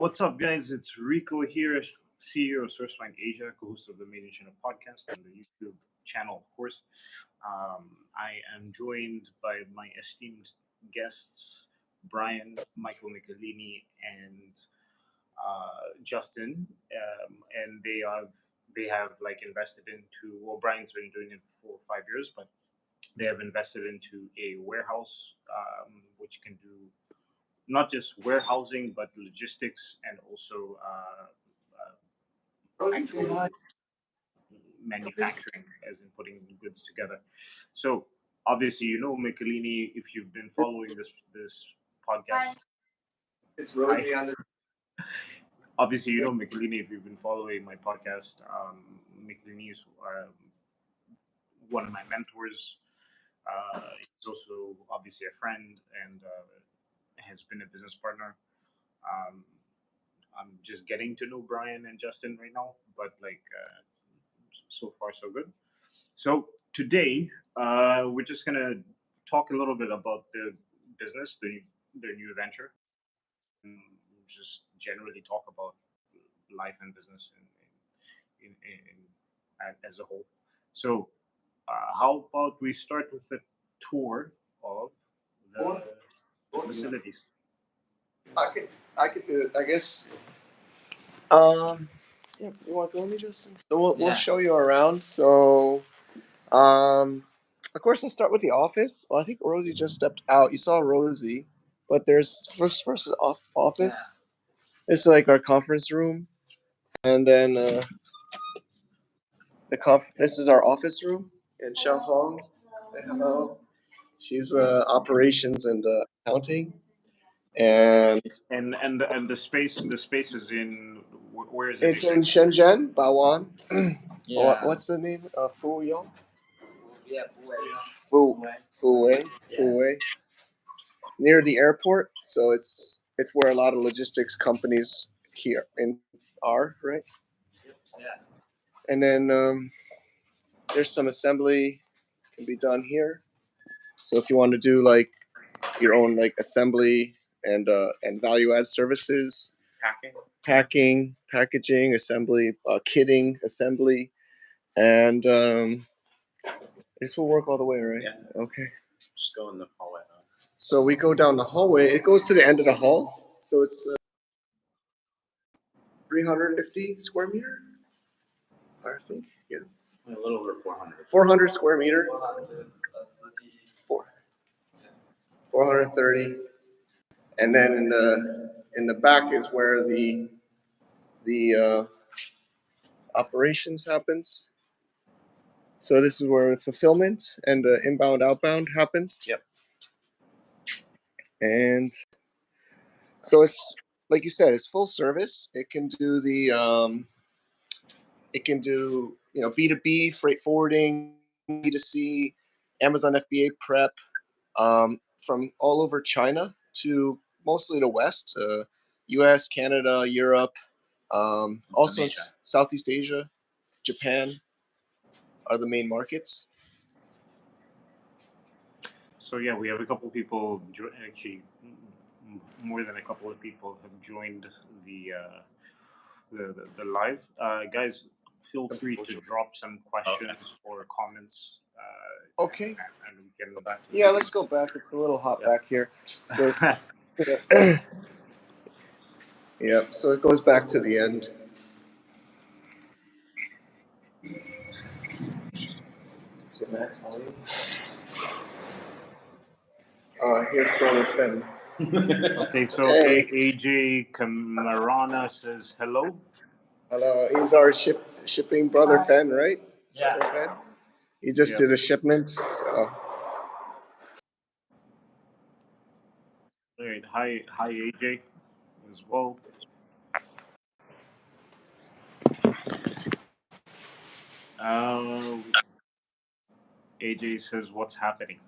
What's up, guys? It's Rico here, CEO of SourceFind Asia, co-host of the Made in China podcast and the YouTube channel, of course. I am joined by my esteemed guests, Brian, Michael Michelini, and Justin, and they have like invested into. Well, Brian's been doing it for 5 years, but they have invested into a warehouse, which can do not just warehousing but logistics and also actual manufacturing, as in putting goods together. So obviously, you know Michelini if you've been following this podcast. It's Hi. Rosie on the. Obviously, you know Michelini if you've been following my podcast. Michelini is one of my mentors. He's also obviously a friend and has been a business partner. Um, I'm just getting to know Brian and Justin right now, but like so far so good. So today we're just gonna talk a little bit about the business, their new venture, and just generally talk about life and business as a whole. So how about we start with a tour of the facilities? I could, I could do it. I guess. Um. Yeah, you want to go with me, Justin? So we'll show you around. So, of course, let's start with the office. Well, I think Rosie just stepped out. You saw Rosie, but there's first office. This is like our conference room, and then This is our office room. And Xiao Hong, say hello. She's operations and accounting, and And the space is in where is it it's in exactly? Shenzhen, Baoan. What's the name? Fuyong? Fu Fuwei. Fuwei. Near the airport. So it's where a lot of logistics companies here in are, right? And then there's some assembly can be done here. So if you want to do like your own like assembly and value add services, packing, packaging, assembly, kitting, assembly, and this will work all the way, right? Yeah. Okay. Just go in the hallway. So we go down the hallway. It goes to the end of the hall. So it's 350 square meter, I think. Yeah. A little over 400. 400 square meter. 430. And then in the back is where the operations happens. So this is where fulfillment and inbound outbound happens. Yep. And so it's like you said, it's full service. It can do B2B freight forwarding, B2C, Amazon FBA prep, from all over China to mostly the West, U.S., Canada, Europe, also Asia. Southeast Asia, Japan are the main markets. So yeah, we have a couple of people actually more than a couple of people have joined the live. Guys, feel free to drop some questions or comments. Okay. And we can go back to Yeah, let's go back. It's a little hot back here. So, yeah, so it goes back to the end. Is it max volume? Here's Brother Finn. Okay, so Hey. AJ Camarana says hello. Hello, he's our shipping Brother Finn, right? Yeah. Brother Finn? He just did a shipment, so. All right, hi AJ as well. AJ says, "What's happening?"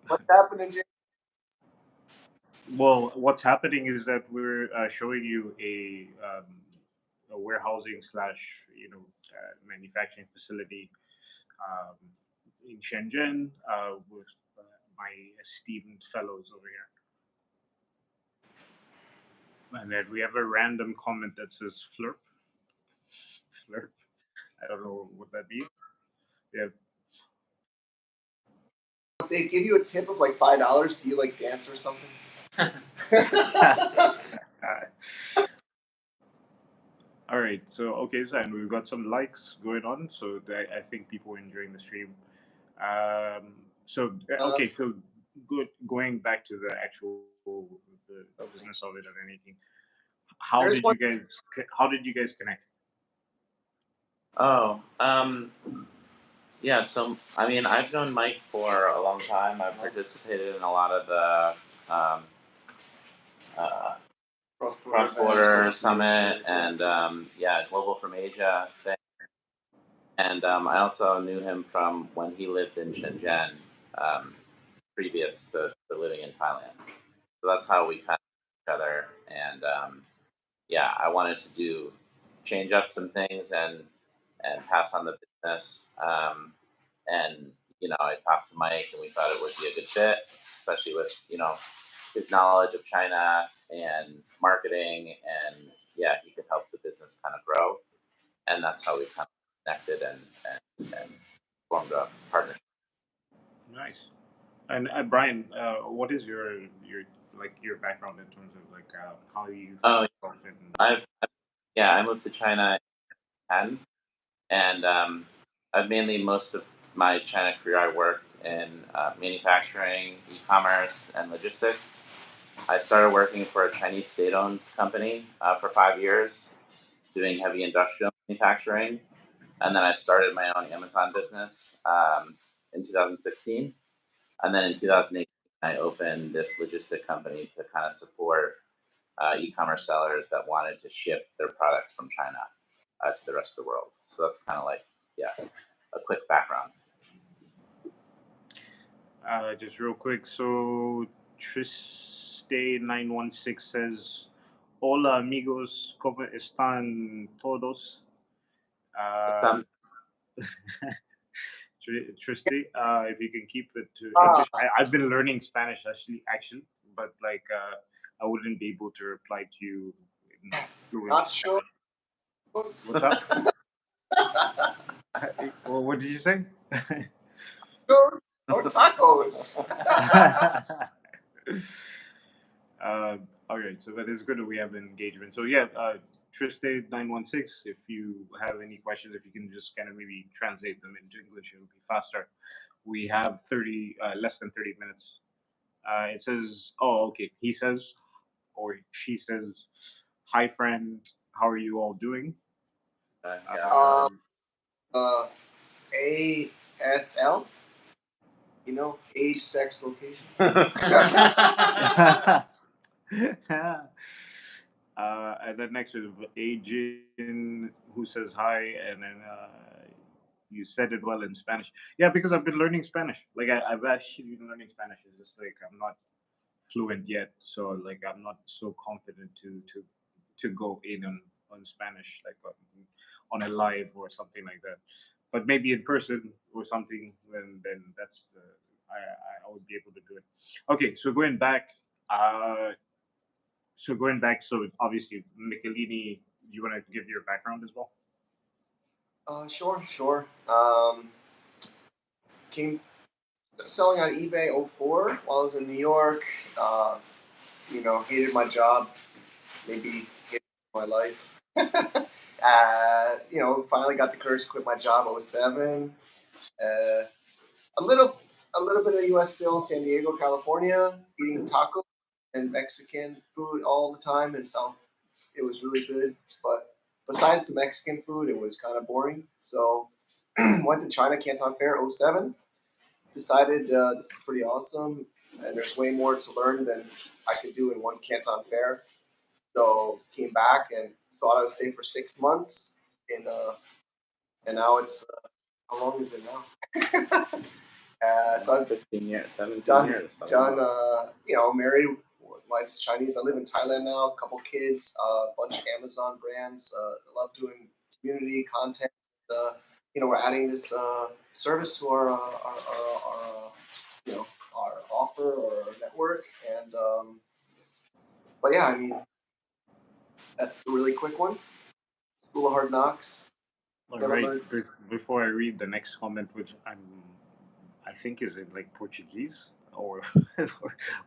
What's happening, Jay? Well, what's happening is that we're showing you a warehousing slash manufacturing facility um, in Shenzhen with my esteemed fellows over here. And then we have a random comment that says flirp. Flirp. I don't know what that means. Yeah. If they give you a tip of like $5, do you like dance or something? All right. So okay, so and we've got some likes going on. So I think people are enjoying the stream. So okay, so good. Going back to the actual the business of it and anything. How There's did one. you guys? How did you guys connect? Oh, yeah. So, I mean, I've known Mike for a long time. I've participated in a lot of the uh, cross-border summit and yeah, Global from Asia thing. And I also knew him from when he lived in Shenzhen, um, previous to living in Thailand. So that's how we kind of knew each other. And yeah, I wanted to change up some things and pass on the business. And I talked to Mike, and we thought it would be a good fit, especially with his knowledge of China and marketing, and yeah, he could help the business kind of grow, and that's how we kind of connected and formed a partnership. Nice. And Brian, what is your background in terms of like how you Oh, profit and yeah, I moved to China in 2010, and I've mainly most of my China career I worked in manufacturing, e-commerce, and logistics. I started working for a Chinese state-owned company for 5 years, doing heavy industrial manufacturing, and then I started my own Amazon business in 2016, and then in 2018 I opened this logistic company to kind of support e-commerce sellers that wanted to ship their products from China to the rest of the world. So that's kind of like, yeah, a quick background. just real quick. So Triste916 says, "Hola amigos, cómo están todos?" Uh, Um, Triste, if you can keep it to Ah, English. I've been learning Spanish actually, but like I wouldn't be able to reply to you in fluent not Spanish. sure. What's up? Well, what did you say? Or tacos. All right, so that is good that we have an engagement. So yeah, Triste916, if you have any questions, if you can just kind of maybe translate them into English, it'll be faster. We have less than 30 minutes. It says, oh, okay. He says, or she says, "Hi, friend. How are you all doing?" yeah. Uh, ASL. Age, sex, location. And then next is Ajin, who says hi, and then you said it well in Spanish. Yeah, because I've been learning Spanish. Like I've actually been learning Spanish. It's just like I'm not fluent yet, so like I'm not so confident to go in on Spanish like on a live or something like that. But maybe in person or something, then that's the I would be able to do it. Okay, so going back, uh, so obviously Michelini, you want to give your background as well? Sure. Came selling on eBay '04 while I was in New York. Uh, hated my job. Maybe hated my life. Finally got the courage to quit my job '07. Uh, a little, a little bit of U.S. still, San Diego, California, eating tacos and Mexican food all the time, and so it was really good. But besides the Mexican food, it was kind of boring. So went to China Canton Fair '07. Decided this is pretty awesome, and there's way more to learn than I could do in one Canton Fair. So came back and thought I would stay for 6 months, and now it's how long is it now? So I've 15 years, 17 done years. done married. Wife's Chinese. I live in Thailand now. A couple kids. A bunch of Amazon brands. I love doing community content. We're adding this service to our offer or our network. And but yeah, I mean, That's a really quick one. School of Hard Knocks. All Never right. heard. Before I read the next comment, which I think is it like Portuguese or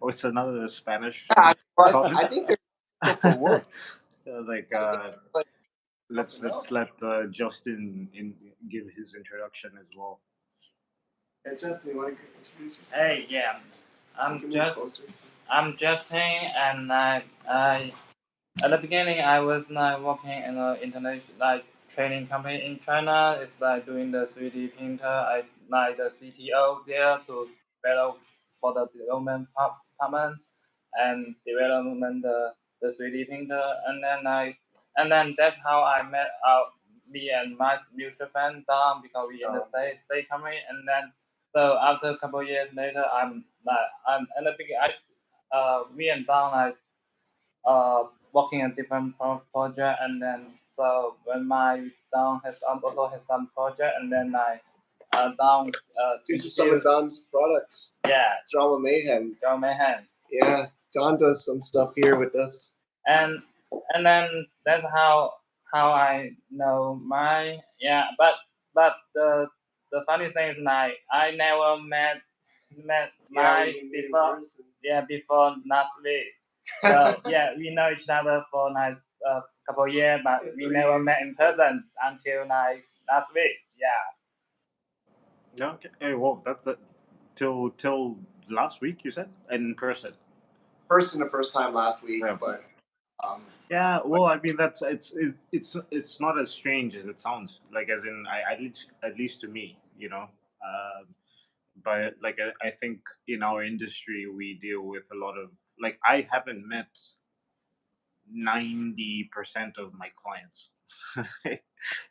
or it's another Spanish But comment. I think they're for work. Like But let's something else. let Justin give his introduction as well. Yeah, Justin, you want to introduce yourself? Hey, yeah, You can move closer. I'm Justin, and I at the beginning I was like working in an international like training company in China. It's like doing the 3D printer. I like the CTO there to develop for the development department and development the 3D printer, and then that's how I met me and my mutual friend Dom because we in the same company, and then so after a couple of years later, I'm in the beginning me and Dom working on different project, and then so when my Don has also has some project, and then I Don These are some of Don's products. yeah Drama Mayhem. John Mahan, Yeah, Don does some stuff here with us. and then that's how I know my but the funny thing is like I never met my before before last week. So yeah, we know each other for like a couple of years, but we never met in person until like last week. Yeah. No, okay. Hey, well, that till last week you said in person. Person the first time last week, Yeah. but Yeah, well, I mean that's it's not as strange as it sounds. Like as in, at least to me, you know. But like I think in our industry we deal with a lot of like I haven't met 90% of my clients.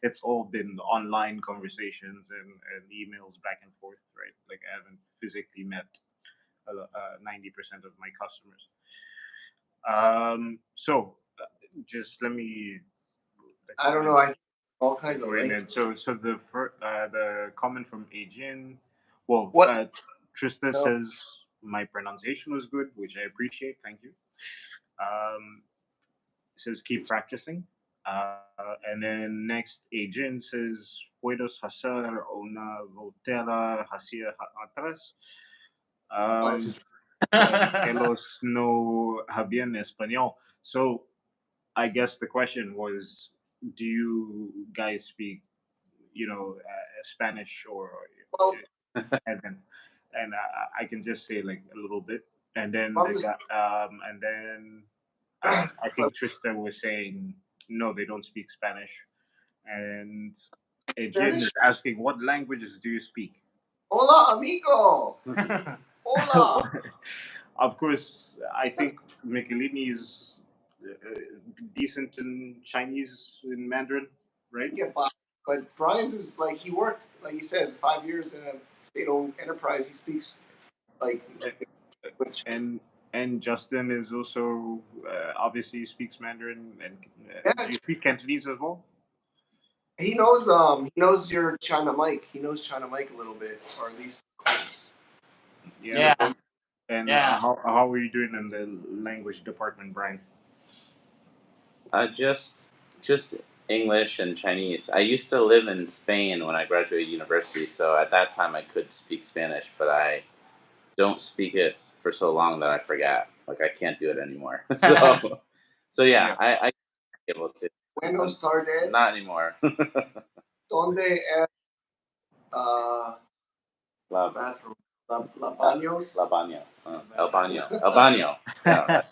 It's all been online conversations and emails back and forth, right? Like I haven't physically met 90% of my customers. So just let me. I don't know. I all kinds of And links. then, so the comment from Ajin, well, What? Trista No. says my pronunciation was good, which I appreciate. Thank you. Says keep practicing. And then next, Ajin says puedes hacer una volterra hacia atrás. Carlos no hablan español. So I guess the question was, do you guys speak, Spanish or Well, and I can just say like a little bit, and then Well, the guy, and then I think Trista was saying no, they don't speak Spanish, and Jin Spanish? is asking what languages do you speak? Hola, amigo. Hola. Of course, I think Michelini is decent in Chinese in Mandarin, right? Yeah, but Brian's is like he worked, like he says, 5 years in a state-owned enterprise. He speaks like which And Justin is also obviously speaks Mandarin, and Yeah. do you speak Cantonese as well? he knows your China Mike. He knows China Mike a little bit, or at least close. Yeah. And Yeah. how are you doing in the language department, Brian? Just English and Chinese. I used to live in Spain when I graduated university, so at that time I could speak Spanish, but I don't speak it for so long that I forgot. Like I can't do it anymore. So yeah, I able to. Buenos tardes. Not anymore. Donde es La bathroom? La baños. La baño. El baño. El baño. Yeah.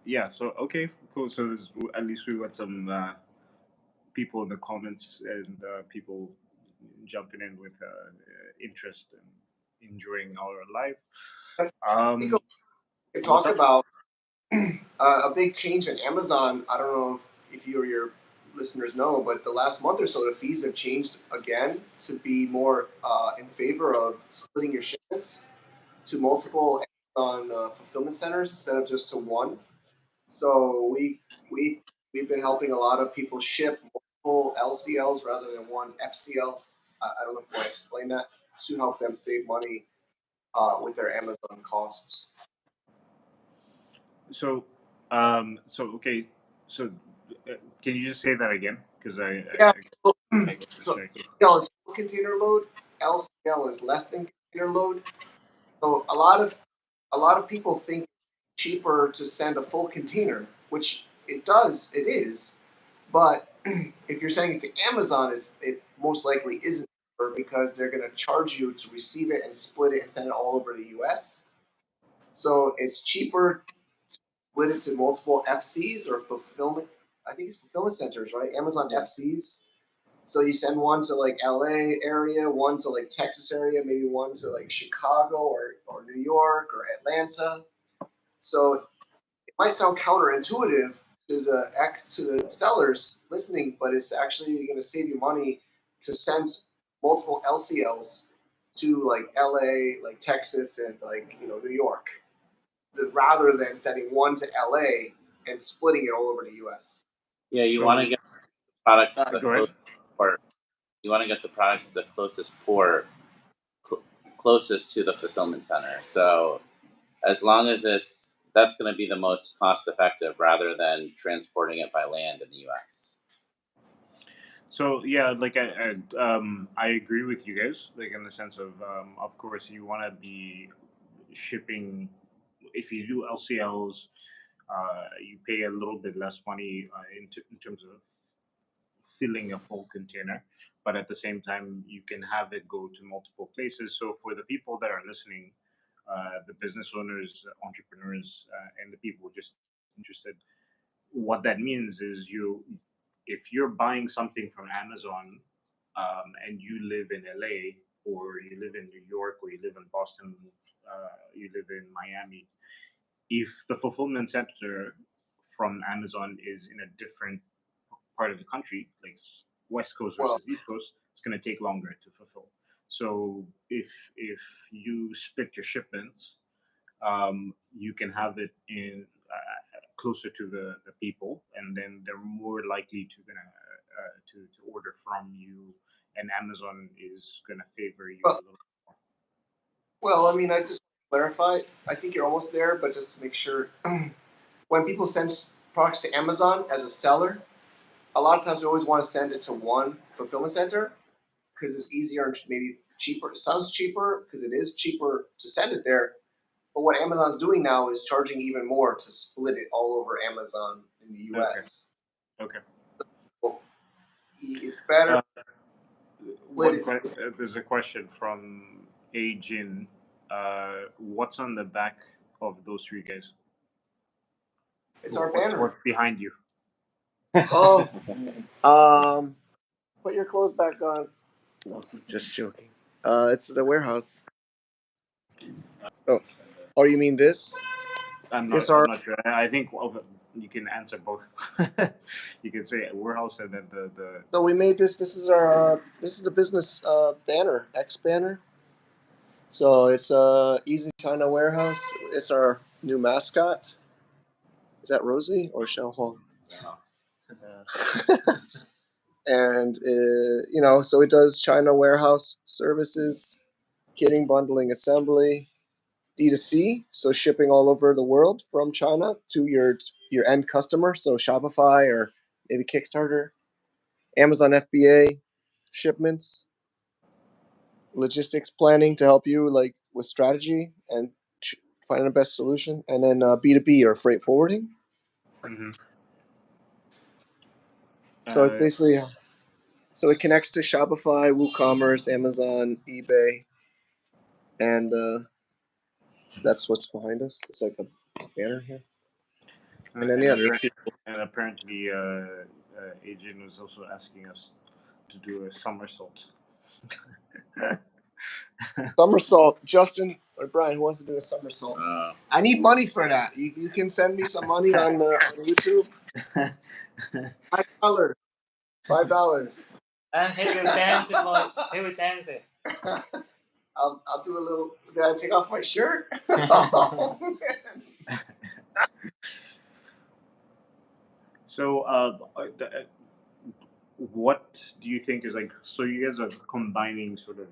Yeah. So okay, cool. So at least we got some people in the comments and people jumping in with interest and enjoying our live. We talk about a big change in Amazon. I don't know if you or your listeners know, but the last month or so, the fees have changed again to be more in favor of splitting your shipments to multiple Amazon fulfillment centers instead of just to one. So we've been helping a lot of people ship multiple LCLs rather than one FCL. I don't know if I explain that to help them save money with their Amazon costs. So, so okay, so can you just say that again? Because Yeah. I got So distracted. LCL is full container load. LCL is less than container load. So a lot of people think it's cheaper to send a full container, which it does. It is. But if you're sending it to Amazon, it most likely isn't cheaper because they're going to charge you to receive it and split it and send it all over the U.S. So it's cheaper to split it to multiple FCs or fulfillment. I think it's fulfillment centers, right? Amazon FCs. So you send one to like LA area, one to like Texas area, maybe one to like Chicago or New York or Atlanta. So it might sound counterintuitive to the sellers listening, but it's actually going to save you money to send multiple LCLs to like LA, like Texas, and like New York, rather than sending one to LA and splitting it all over the U.S. Yeah, you want to So, get products the go ahead. closest port. You want to get the products to the closest port, closest to the fulfillment center. So as long as that's going to be the most cost effective rather than transporting it by land in the U.S. So yeah, like I agree with you guys, like in the sense of course you want to be shipping. If you do LCLs, you pay a little bit less money in terms of filling a full container, but at the same time you can have it go to multiple places. So for the people that are listening, the business owners, entrepreneurs, and the people just interested, what that means is if you're buying something from Amazon, and you live in LA, or you live in New York, or you live in Boston, you live in Miami, if the fulfillment center from Amazon is in a different part of the country, like West Coast Well, versus East Coast, it's going to take longer to fulfill. So if you split your shipments, you can have it in closer to the people, and then they're more likely to order from you, and Amazon is gonna favor you a well, little more. well, I mean, I just clarify. I think you're almost there, but just to make sure, when people send products to Amazon as a seller, a lot of times we always want to send it to one fulfillment center because it's easier and maybe cheaper. It sounds cheaper because it is cheaper to send it there. But what Amazon's doing now is charging even more to split it all over Amazon in the Okay. U.S. Okay. Well, it's better Uh, to split there's a question from Ajin. What's on the back of those three guys? It's our What's banner. what's behind you? Oh, um, put your clothes back on. No, just joking. It's the warehouse. Oh, you mean this? It's I'm our. not sure. I think you can answer both. You can say warehouse and then the So we made this. This is our. This is the business banner, X banner. So it's Easy China Warehouse. It's our new mascot. Is that Rosie or Xiaohuang? And so it does China warehouse services, kitting, bundling, assembly, D2C, so shipping all over the world from China to your end customer, so Shopify or maybe Kickstarter, Amazon FBA shipments, logistics planning to help you like with strategy and finding the best solution, and then B2B or freight forwarding. Mhm. So it's Uh, basically so it connects to Shopify, WooCommerce, Amazon, eBay, and that's what's behind us. It's like a banner here, and then yeah, there's people. and apparently, Adrian was also asking us to do a somersault. Somersault. Justin or Brian, who wants to do a somersault? I need money for that. You can send me some money on YouTube. $5. $5. And he will dance it like he will dance it. I'll do a little. Did I take off my shirt? Oh, man. So, what do you think is like? So, you guys are combining sort of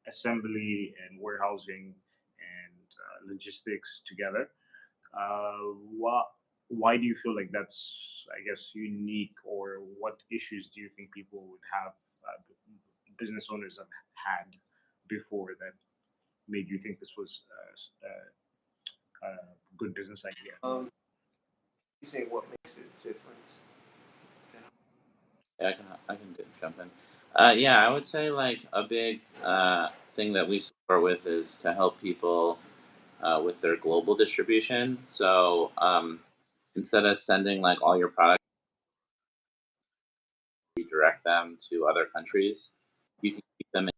assembly and warehousing and logistics together. Why do you feel like that's, I guess, unique, or what issues do you think people would have, business owners have had before, that made you think this was a good business idea? You say what makes it different? Yeah, I can jump in. Yeah, I would say like a big thing that we support with is to help people with their global distribution. So instead of sending like all your products, redirect them to other countries. You can keep them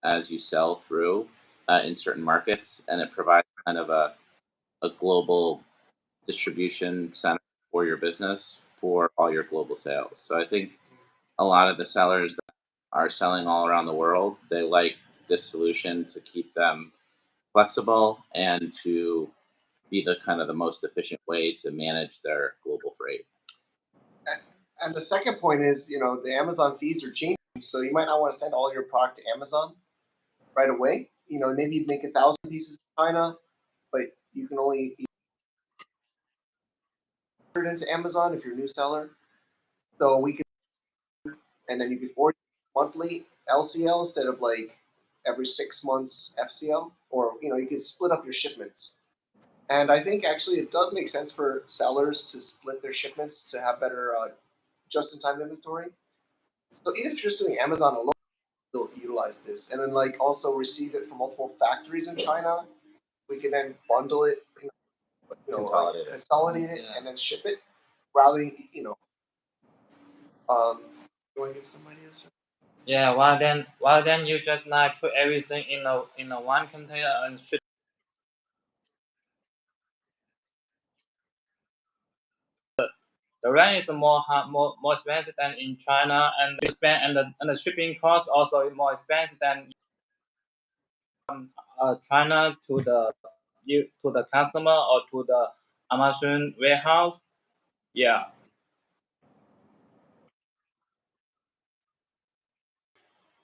as you sell through in certain markets, and it provides kind of a global distribution center for your business for all your global sales. So I think a lot of the sellers that are selling all around the world, they like this solution to keep them flexible and to be the kind of the most efficient way to manage their global freight. And the second point is, the Amazon fees are changing, so you might not want to send all your product to Amazon right away. Maybe you'd make 1,000 pieces in China, but you can only put it into Amazon if you're a new seller. So and then you could order monthly LCL instead of like every 6 months FCL, or you could split up your shipments. And I think actually it does make sense for sellers to split their shipments to have better just-in-time inventory. So even if you're just doing Amazon alone, you'll utilize this, and then like also receive it from multiple factories in China. We can then bundle it, consolidate it, and then ship it, rather than You want to give some ideas? Yeah, while then you just like put everything in a one container and ship. The rent is more expensive than in China, and you spend and the shipping cost also is more expensive than China to the customer or to the Amazon warehouse. Yeah.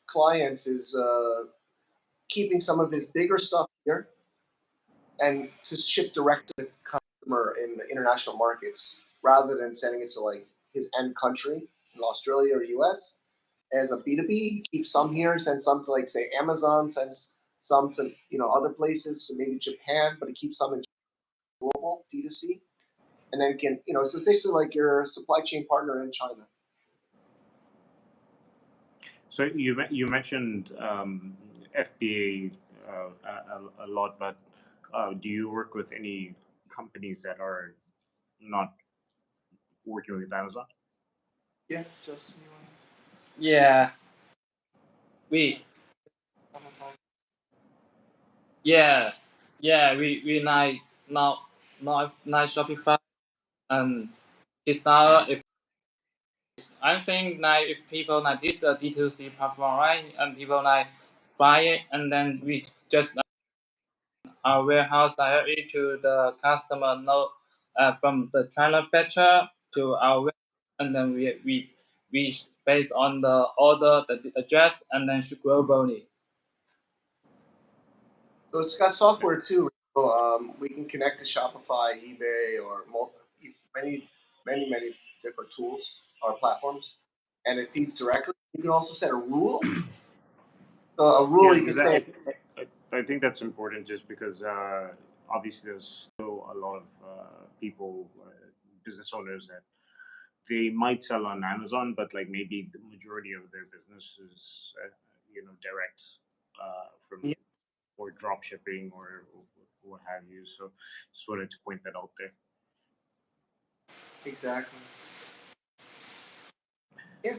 Client is keeping some of his bigger stuff here and to ship direct to the customer in the international markets, rather than sending it to like his end country in Australia or US. As a B2B, keep some here, send some to like say Amazon, sends some to other places, so maybe Japan, but it keeps some in global D2C, and then can so it's basically like your supply chain partner in China. So you mentioned FBA a lot, but do you work with any companies that are not working with Amazon? Yeah, just Yeah. We yeah we like not Shopify and it's now if I think like if people like this the D2C platform, right, and people like buy it and then we just our warehouse directly to the customer, no, from the China fetcher to our and then we based on the order the address and then ship globally. So it's got software too. So, we can connect to Shopify, eBay, or many different tools or platforms, and it feeds directly. You can also set a rule. So a rule you can say. I think that's important, just because obviously there's still a lot of people, business owners, that they might sell on Amazon, but like maybe the majority of their business is direct from Yeah. or drop shipping or what have you. So just wanted to point that out there. Exactly. Yeah.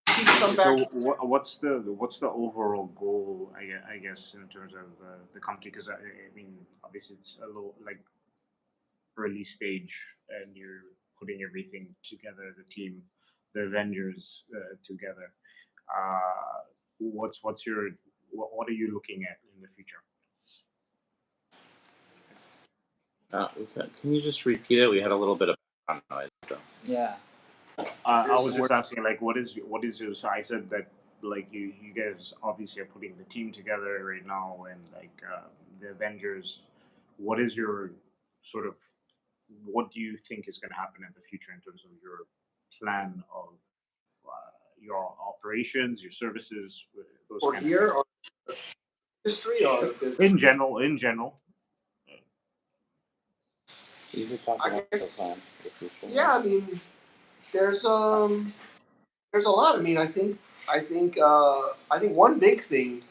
Keep some back. So what's the overall goal? I guess in terms of the company, because I mean obviously it's a little like early stage, and you're putting everything together, the team, the Avengers together. What's your what are you looking at in the future? Can you just repeat it? We had a little bit of background noise. So. Yeah. I was There's just asking, like, what is your? So I said that, like, you guys obviously are putting the team together right now, and like the Avengers. What is your sort of? What do you think is going to happen in the future in terms of your plan of your operations, your services, those for kind of here things? or industry or business. In general, in general. You could talk I about the guess, plan for the future. yeah, I mean, there's there's a lot. I mean, I think one big thing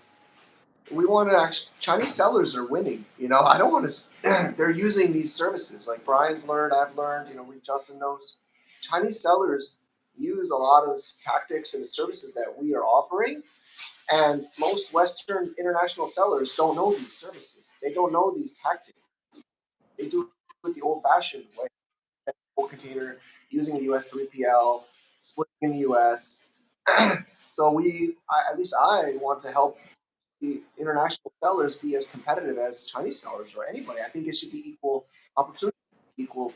we want to actually Chinese sellers are winning. You know, I don't want to. They're using these services like Brian's learned, I've learned. You know, we Justin knows. Chinese sellers use a lot of tactics and the services that we are offering, and most Western international sellers don't know these services. They don't know these tactics. They do it the old-fashioned way, full container using the US 3PL, splitting in the US. So at least I want to help the international sellers be as competitive as Chinese sellers or anybody. I think it should be equal opportunity, equal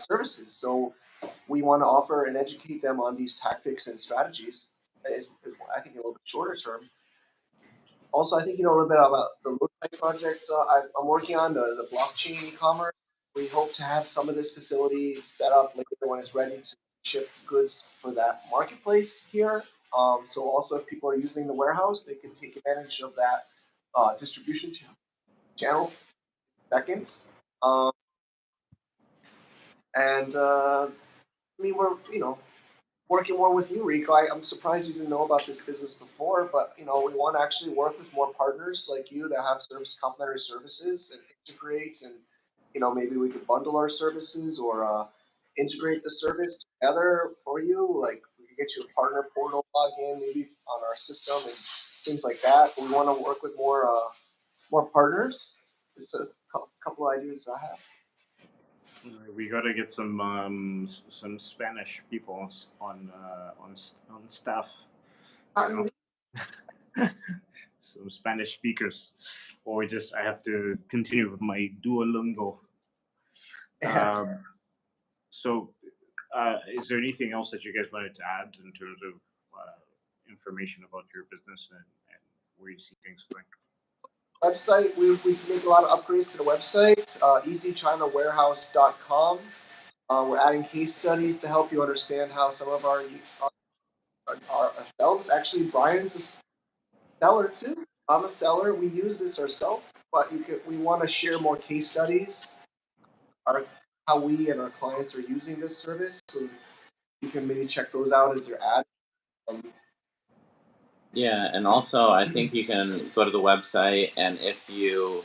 services. So we want to offer and educate them on these tactics and strategies. I think a little bit shorter term. Also, I think you know a little bit about the Lootai project I'm working on, the blockchain e-commerce. We hope to have some of this facility set up later when it's ready to ship goods for that marketplace here. So also, if people are using the warehouse, they can take advantage of that distribution channel. Second, um, and I mean we're working more with you, Rico. I'm surprised you didn't know about this business before, but you know we want to actually work with more partners like you that have complementary services and integrate, and you know maybe we could bundle our services or integrate the service together for you. Like we could get you a partner portal login maybe on our system and things like that. But we want to work with more partners. It's a couple ideas I have. We gotta get some Spanish people on staff. You know, some Spanish speakers, or just I have to continue with my Duolingo. Yeah. So, is there anything else that you guys wanted to add in terms of information about your business and where you see things going? Website, we make a lot of upgrades to the website, easychinawarehouse.com. We're adding case studies to help you understand how some of our ourselves. Actually, Brian's a seller too. I'm a seller. We use this ourselves, but we want to share more case studies, our, how we and our clients are using this service. So you can maybe check those out as your ad. Um, Yeah, and also I think you can go to the website, and if you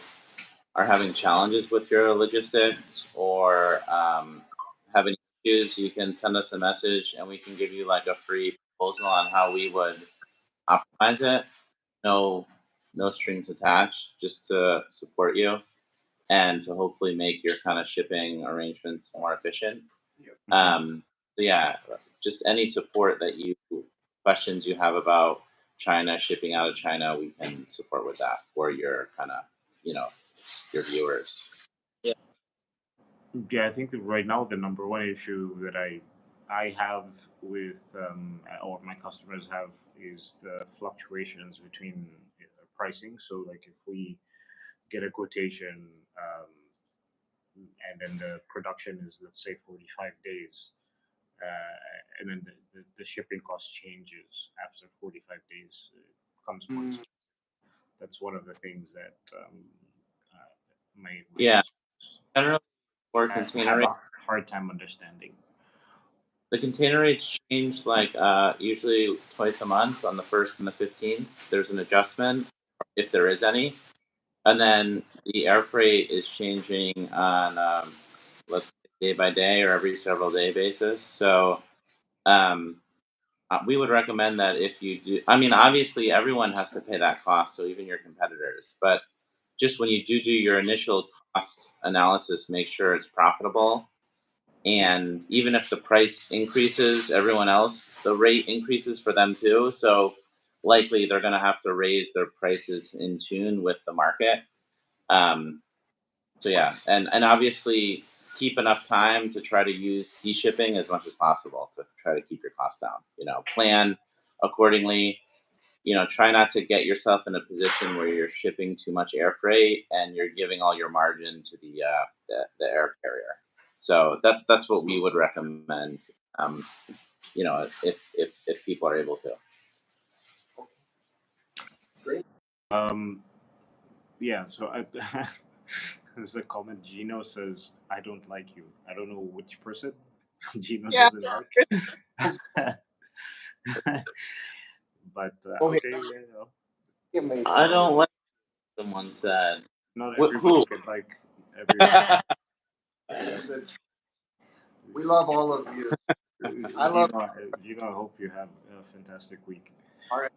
are having challenges with your logistics or have any issues, you can send us a message, and we can give you like a free proposal on how we would optimize it. No, no strings attached, just to support you and to hopefully make your kind of shipping arrangements more efficient. So yeah, just any support that you questions you have about China shipping out of China, we can support with that for your kind of your viewers. Yeah, I think that right now the number one issue that I have with or my customers have is the fluctuations between pricing. So like if we get a quotation and then the production is, let's say, 45 days, and then the shipping cost changes after 45 days, it becomes more expensive. That's one of the things that my Yeah, customers generally for have container a hard time understanding. the container rates change like usually twice a month on the 1st and the 15th. There's an adjustment if there is any, and then the air freight is changing on let's say day by day or every several day basis. So um, we would recommend that if you do, I mean, obviously everyone has to pay that cost, so even your competitors. But just when you do your initial cost analysis, make sure it's profitable. And even if the price increases, everyone else, the rate increases for them too. So likely they're going to have to raise their prices in tune with the market. So yeah, and obviously keep enough time to try to use sea shipping as much as possible to try to keep your costs down. Plan accordingly. Try not to get yourself in a position where you're shipping too much air freight and you're giving all your margin to the air carrier. So that's what we would recommend. If people are able to. Yeah. So there's a comment. Gino says, "I don't like you." I don't know which person Gino Yeah. doesn't like. But Okay. okay, yeah, no, It made I sense. don't like someone said. not Who? everybody can like everyone. We love all of you. I love. Gino, I hope you have a fantastic week. All right.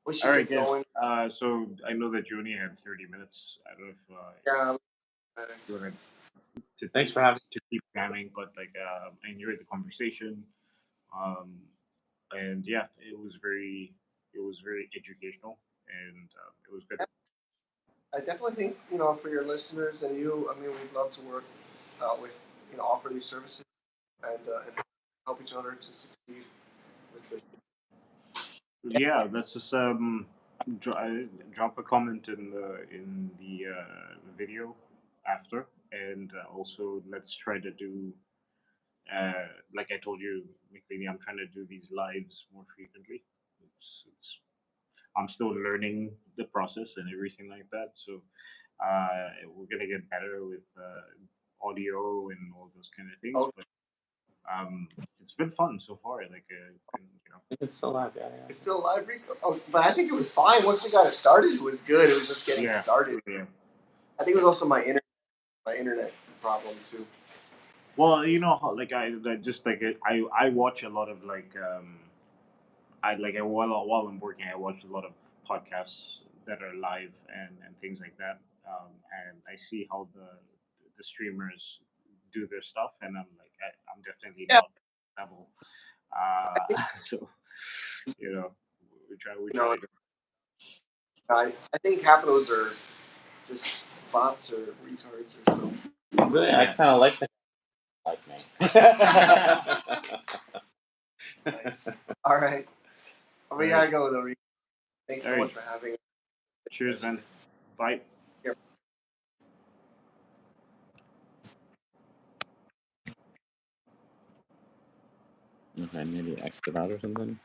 We should All right, get guys. going. So I know that you only had 30 minutes. I don't know if Yeah. you wanted to Thanks for having. to keep jamming, but like I enjoyed the conversation. Um, and yeah, it was very educational, and it was good. I definitely think for your listeners and you, I mean, we'd love to work with offer these services and help each other to succeed with this. Yeah, let's just drop a comment in the video after, and also let's try to do like I told you, McLeany, I'm trying to do these lives more frequently. It's I'm still learning the process and everything like that, so we're gonna get better with audio and all those kind of things. Oh, But it's been fun so far. Like It's still live, yeah. it's still live, Rico. Oh, but I think it was fine once we got it started. It was good. It was just getting yeah, started. yeah. I think it was also my internet problem too. Well, you know how like I just like I watch a lot of like while I'm working I watch a lot of podcasts that are live and things like that. And I see how the streamers do their stuff, and I'm like I'm definitely Yeah. not level. So you know we You try know, to. I think half of those are just bots or retards or something. Really, I Yeah. kind of like me. Nice. All right. We All right. gotta go though, Rico. Thanks so All right. much for having us. Cheers, man. Bye. Here. Okay, maybe exit out or something.